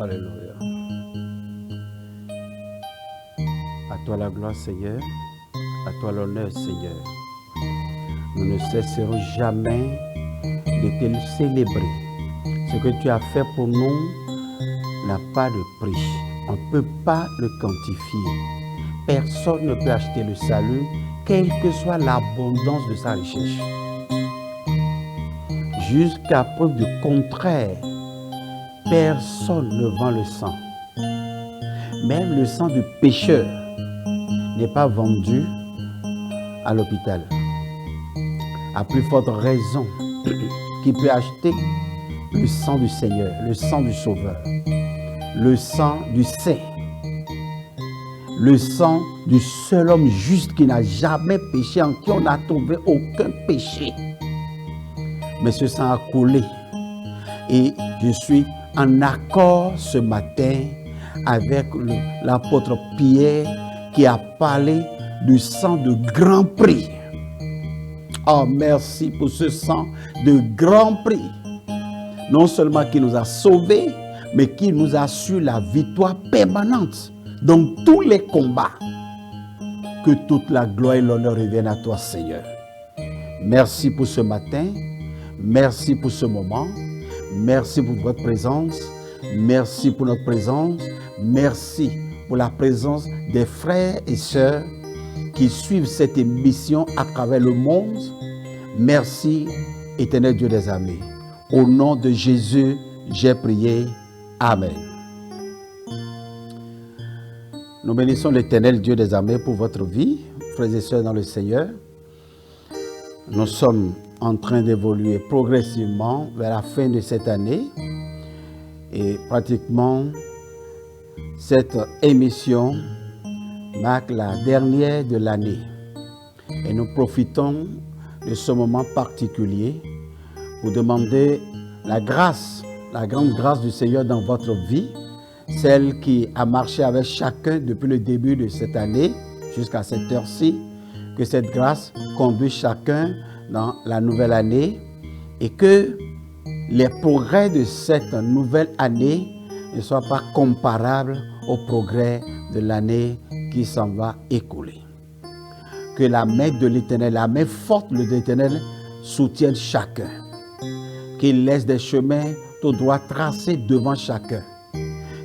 Alléluia. À toi la gloire, Seigneur. À toi l'honneur, Seigneur. Nous ne cesserons jamais de te célébrer. Ce que tu as fait pour nous n'a pas de prix. On ne peut pas le quantifier. Personne ne peut acheter le salut, quelle que soit l'abondance de sa recherche. Jusqu'à preuve du contraire, personne ne vend le sang. Même le sang du pécheur n'est pas vendu à l'hôpital. À plus forte raison, qui peut acheter le sang du Seigneur, le sang du Sauveur, le sang du Saint, le sang du seul homme juste qui n'a jamais péché, en qui on n'a trouvé aucun péché. Mais ce sang a coulé. Et je suis en accord ce matin avec l'apôtre Pierre qui a parlé du sang de grand prix. Oh, merci pour ce sang de grand prix. Non seulement qui nous a sauvés, mais qui nous assure la victoire permanente dans tous les combats. Que toute la gloire et l'honneur reviennent à toi, Seigneur. Merci pour ce matin. Merci pour ce moment. Merci pour votre présence. Merci pour notre présence. Merci pour la présence des frères et sœurs qui suivent cette émission à travers le monde. Merci, éternel Dieu des armées. Au nom de Jésus, j'ai prié. Amen. Nous bénissons l'éternel Dieu des armées pour votre vie, frères et sœurs dans le Seigneur. Nous sommes en train d'évoluer progressivement vers la fin de cette année et pratiquement cette émission marque la dernière de l'année et nous profitons de ce moment particulier pour demander la grâce, la grande grâce du Seigneur dans votre vie, celle qui a marché avec chacun depuis le début de cette année jusqu'à cette heure-ci, que cette grâce conduise chacun dans la nouvelle année et que les progrès de cette nouvelle année ne soient pas comparables aux progrès de l'année qui s'en va écouler. Que la main de l'Éternel, la main forte de l'Éternel soutienne chacun. Qu'il laisse des chemins tout droit tracés devant chacun.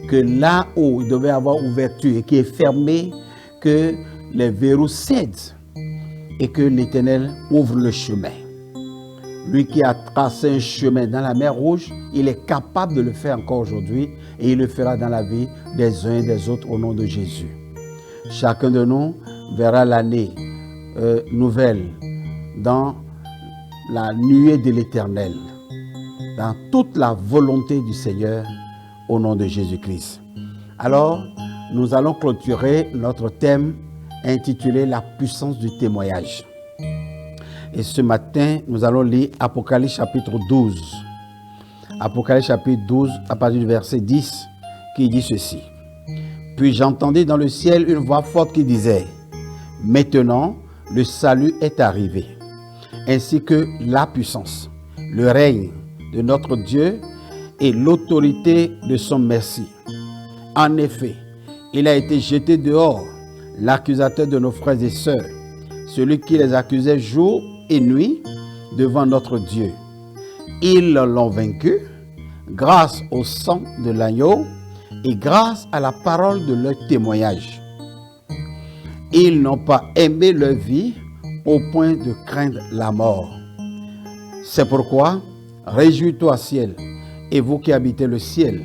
Que là où il devait y avoir ouverture et qui est fermé, que les verrous cèdent et que l'Éternel ouvre le chemin. Lui qui a tracé un chemin dans la mer Rouge, il est capable de le faire encore aujourd'hui et il le fera dans la vie des uns et des autres au nom de Jésus. Chacun de nous verra l'année nouvelle dans la nuée de l'Éternel, dans toute la volonté du Seigneur au nom de Jésus-Christ. Alors, nous allons clôturer notre thème intitulé « La puissance du témoignage ». Et ce matin, nous allons lire Apocalypse chapitre 12. Apocalypse chapitre 12, à partir du verset 10, qui dit ceci. « Puis j'entendis dans le ciel une voix forte qui disait, « Maintenant, le salut est arrivé, ainsi que la puissance, le règne de notre Dieu et l'autorité de son merci. En effet, il a été jeté dehors, l'accusateur de nos frères et sœurs, celui qui les accusait jour et nuit devant notre Dieu. Ils l'ont vaincu grâce au sang de l'agneau et grâce à la parole de leur témoignage. Ils n'ont pas aimé leur vie au point de craindre la mort. C'est pourquoi, réjouis-toi, ciel, et vous qui habitez le ciel.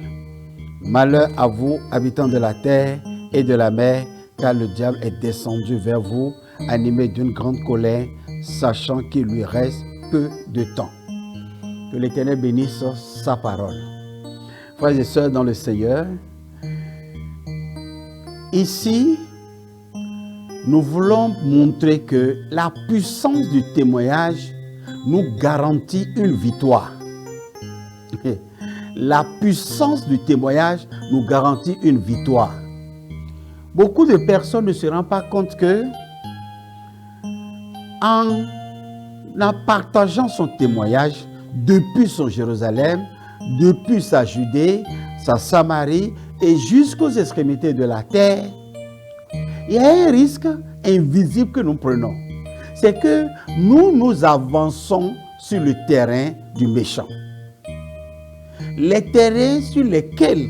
Malheur à vous, habitants de la terre et de la mer, car le diable est descendu vers vous, animé d'une grande colère, sachant qu'il lui reste peu de temps. » Que l'Éternel bénisse sa parole. Frères et sœurs dans le Seigneur, ici, nous voulons montrer que la puissance du témoignage nous garantit une victoire. La puissance du témoignage nous garantit une victoire. Beaucoup de personnes ne se rendent pas compte que en partageant son témoignage depuis son Jérusalem, depuis sa Judée, sa Samarie et jusqu'aux extrémités de la terre, il y a un risque invisible que nous prenons. C'est que nous avançons sur le terrain du méchant. Les terrains sur lesquels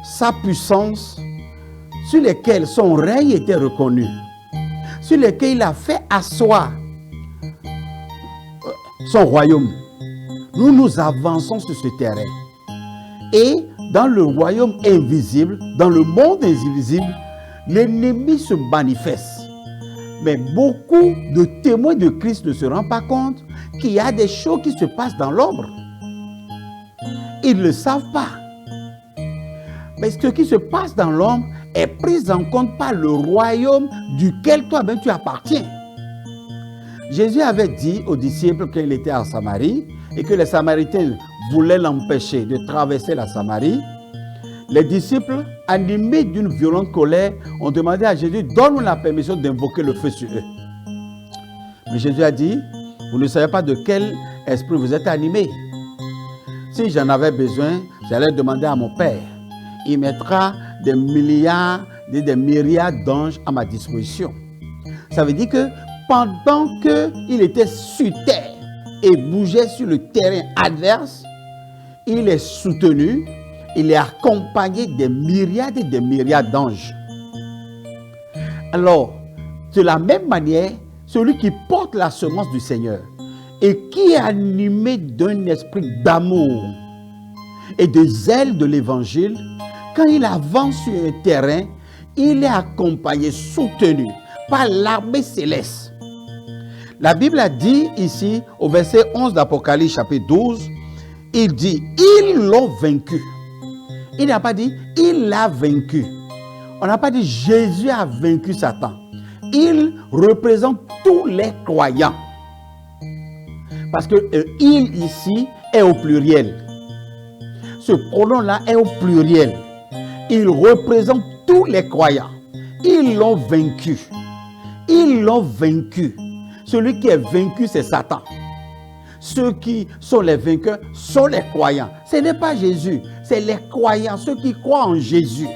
sa puissance, sur lesquels son règne était reconnu, sur lesquels il a fait asseoir son royaume. Nous avançons sur ce terrain. Et dans le royaume invisible, dans le monde invisible, l'ennemi se manifeste. Mais beaucoup de témoins de Christ ne se rendent pas compte qu'il y a des choses qui se passent dans l'ombre. Ils ne le savent pas. Mais ce qui se passe dans l'ombre est pris en compte par le royaume duquel toi-même tu appartiens. Jésus avait dit aux disciples qu'il était en Samarie et que les Samaritains voulaient l'empêcher de traverser la Samarie. Les disciples, animés d'une violente colère, ont demandé à Jésus, donne-nous la permission d'invoquer le feu sur eux. Mais Jésus a dit, vous ne savez pas de quel esprit vous êtes animés. Si j'en avais besoin, j'allais demander à mon Père. Il mettra des milliards, des myriades d'anges à ma disposition. Ça veut dire que pendant qu'il était sur terre et bougeait sur le terrain adverse, il est soutenu, il est accompagné des myriades et des myriades d'anges. Alors, de la même manière, celui qui porte la semence du Seigneur et qui est animé d'un esprit d'amour et de zèle de l'évangile, quand il avance sur un terrain, il est accompagné, soutenu par l'armée céleste. La Bible a dit ici, au verset 11 d'Apocalypse chapitre 12, il dit, ils l'ont vaincu. Il n'a pas dit, il l'a vaincu. On n'a pas dit, Jésus a vaincu Satan. Il représente tous les croyants. Parce que il ici est au pluriel. Ce pronom-là est au pluriel. Il représente tous les croyants. Ils l'ont vaincu. Ils l'ont vaincu. Celui qui est vaincu, c'est Satan. Ceux qui sont les vainqueurs sont les croyants. Ce n'est pas Jésus, c'est les croyants, ceux qui croient en Jésus.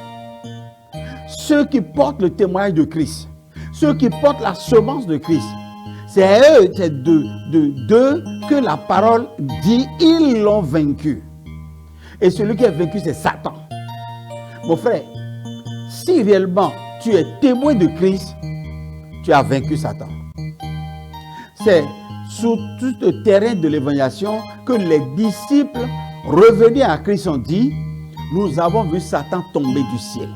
Ceux qui portent le témoignage de Christ. Ceux qui portent la semence de Christ. C'est eux, c'est d'eux que la parole dit, ils l'ont vaincu. Et celui qui est vaincu, c'est Satan. Mon frère, si réellement tu es témoin de Christ, tu as vaincu Satan. C'est sur tout le terrain de l'évangélisation que les disciples revenus à Christ ont dit, nous avons vu Satan tomber du ciel.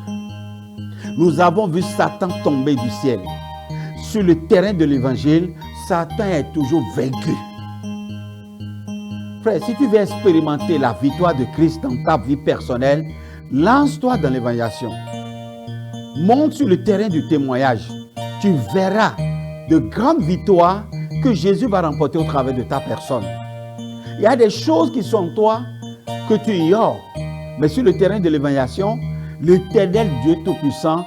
Nous avons vu Satan tomber du ciel. Sur le terrain de l'évangile, Satan est toujours vaincu. Frère, si tu veux expérimenter la victoire de Christ dans ta vie personnelle, lance-toi dans l'évangélisation. Monte sur le terrain du témoignage. Tu verras de grandes victoires que Jésus va remporter au travers de ta personne. Il y a des choses qui sont en toi que tu ignores. Mais sur le terrain de l'évangélisation, l'Éternel Dieu Tout-Puissant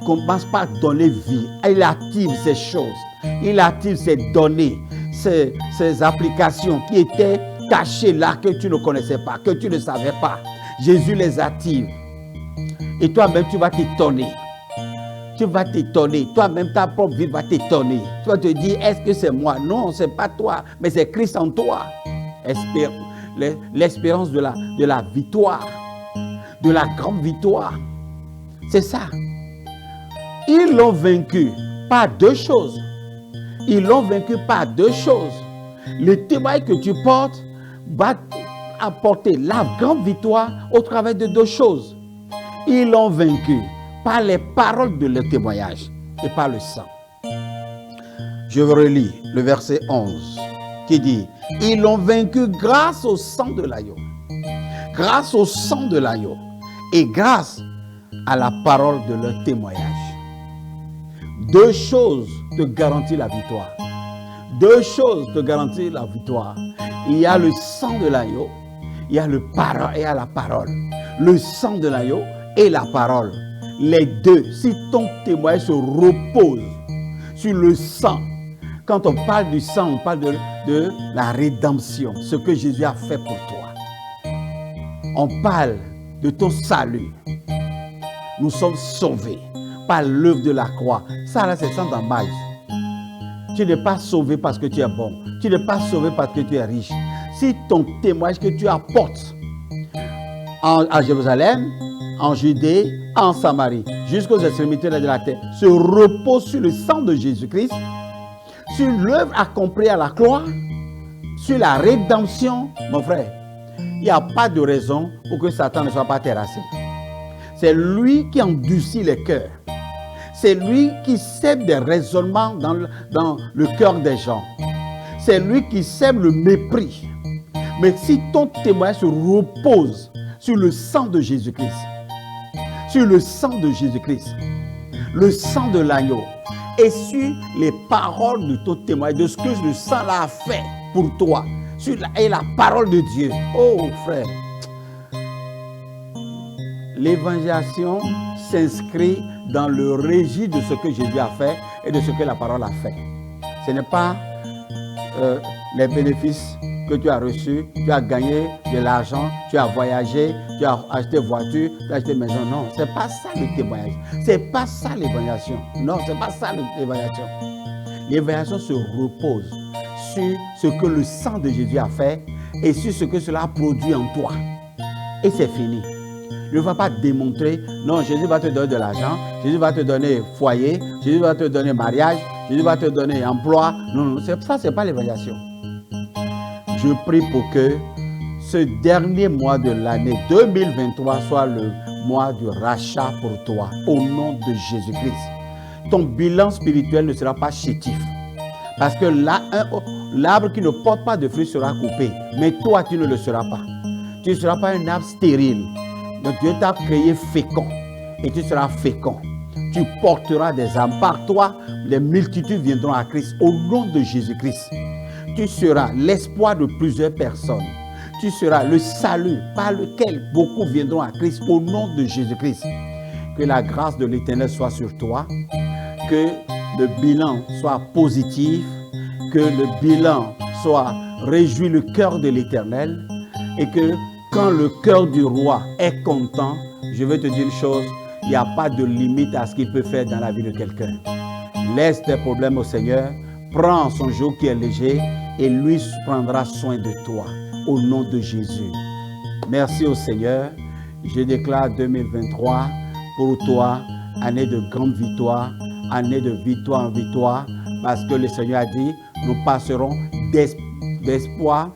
commence par donner vie. Il active ces choses. Il active ces données, ces applications qui étaient cachées là, que tu ne connaissais pas, que tu ne savais pas. Jésus les active. Et toi-même, tu vas t'étonner. Tu vas t'étonner. Toi-même, ta propre vie va t'étonner. Tu vas te dire, est-ce que c'est moi? Non, ce n'est pas toi, mais c'est Christ en toi. L'espérance de la victoire, de la grande victoire. C'est ça. Ils l'ont vaincu par deux choses. Ils l'ont vaincu par deux choses. Le témoignage que tu portes va apporter la grande victoire au travers de deux choses. Ils l'ont vaincu par les paroles de leur témoignage et par le sang. Je relis le verset 11 qui dit, ils l'ont vaincu grâce au sang de l'agneau. Grâce au sang de l'agneau et grâce à la parole de leur témoignage. Deux choses te garantissent la victoire. Deux choses te garantissent la victoire. Il y a le sang de l'agneau, il y a la parole. Le sang de l'agneau et la parole. Les deux, si ton témoignage se repose sur le sang, quand on parle du sang, on parle de la rédemption, ce que Jésus a fait pour toi. On parle de ton salut. Nous sommes sauvés par l'œuvre de la croix. Ça là, c'est sans embâche. Tu n'es pas sauvé parce que tu es bon. Tu n'es pas sauvé parce que tu es riche. Si ton témoignage que tu apportes à Jérusalem, en Judée, en Samarie, jusqu'aux extrémités de la terre, se repose sur le sang de Jésus-Christ, sur l'œuvre accomplie à la croix, sur la rédemption, mon frère, il n'y a pas de raison pour que Satan ne soit pas terrassé. C'est lui qui endurcit les cœurs. C'est lui qui sème des raisonnements dans le cœur des gens. C'est lui qui sème le mépris. Mais si ton témoignage se repose sur le sang de Jésus-Christ, sur le sang de Jésus-Christ, le sang de l'agneau, et sur les paroles de ton témoignage, de ce que le sang l'a fait pour toi, et la parole de Dieu. Oh frère, l'évangélisation s'inscrit dans le régime de ce que Jésus a fait et de ce que la parole a fait. Ce n'est pas les bénéfices que tu as reçus, tu as gagné de l'argent, tu as voyagé, tu as acheté voiture, tu as acheté maison. Non, ce n'est pas ça le témoignage. Ce n'est pas ça l'évangélisation. Non, ce n'est pas ça l'évangélisation. L'évangélisation se repose sur ce que le sang de Jésus a fait et sur ce que cela a produit en toi. Et c'est fini. Ne va pas démontrer, non, Jésus va te donner de l'argent, Jésus va te donner foyer, Jésus va te donner mariage, Jésus va te donner emploi. Non, non, ça, ce n'est pas l'évangélisation. Je prie pour que ce dernier mois de l'année 2023 soit le mois du rachat pour toi, au nom de Jésus-Christ. Ton bilan spirituel ne sera pas chétif. Parce que l'arbre qui ne porte pas de fruits sera coupé. Mais toi, tu ne le seras pas. Tu ne seras pas un arbre stérile. Donc Dieu t'a créé fécond. Et tu seras fécond. Tu porteras des âmes. Par toi, les multitudes viendront à Christ au nom de Jésus-Christ. Tu seras l'espoir de plusieurs personnes. Tu seras le salut par lequel beaucoup viendront à Christ au nom de Jésus-Christ. Que la grâce de l'Éternel soit sur toi. Que le bilan soit positif. Que le bilan soit réjouit le cœur de l'Éternel. Et que quand le cœur du roi est content, je vais te dire une chose, il n'y a pas de limite à ce qu'il peut faire dans la vie de quelqu'un. Laisse tes problèmes au Seigneur, prends son joug qui est léger et lui prendra soin de toi au nom de Jésus. Merci au Seigneur. Je déclare 2023 pour toi, année de grande victoire, année de victoire en victoire, parce que le Seigneur a dit, nous passerons d'espoir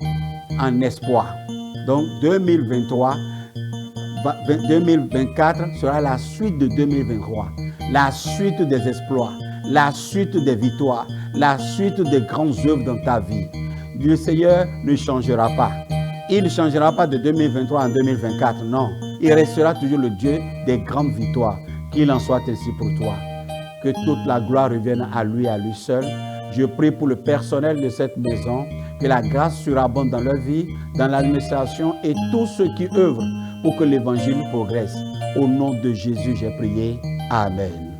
en espoir. Donc 2023, 2024 sera la suite de 2023, la suite des exploits, la suite des victoires, la suite des grandes œuvres dans ta vie. Le Seigneur ne changera pas. Il ne changera pas de 2023 en 2024, non. Il restera toujours le Dieu des grandes victoires. Qu'il en soit ainsi pour toi. Que toute la gloire revienne à lui seul. Je prie pour le personnel de cette maison, que la grâce surabonde dans leur vie, dans l'administration et tous ceux qui œuvrent pour que l'évangile progresse. Au nom de Jésus, j'ai prié. Amen.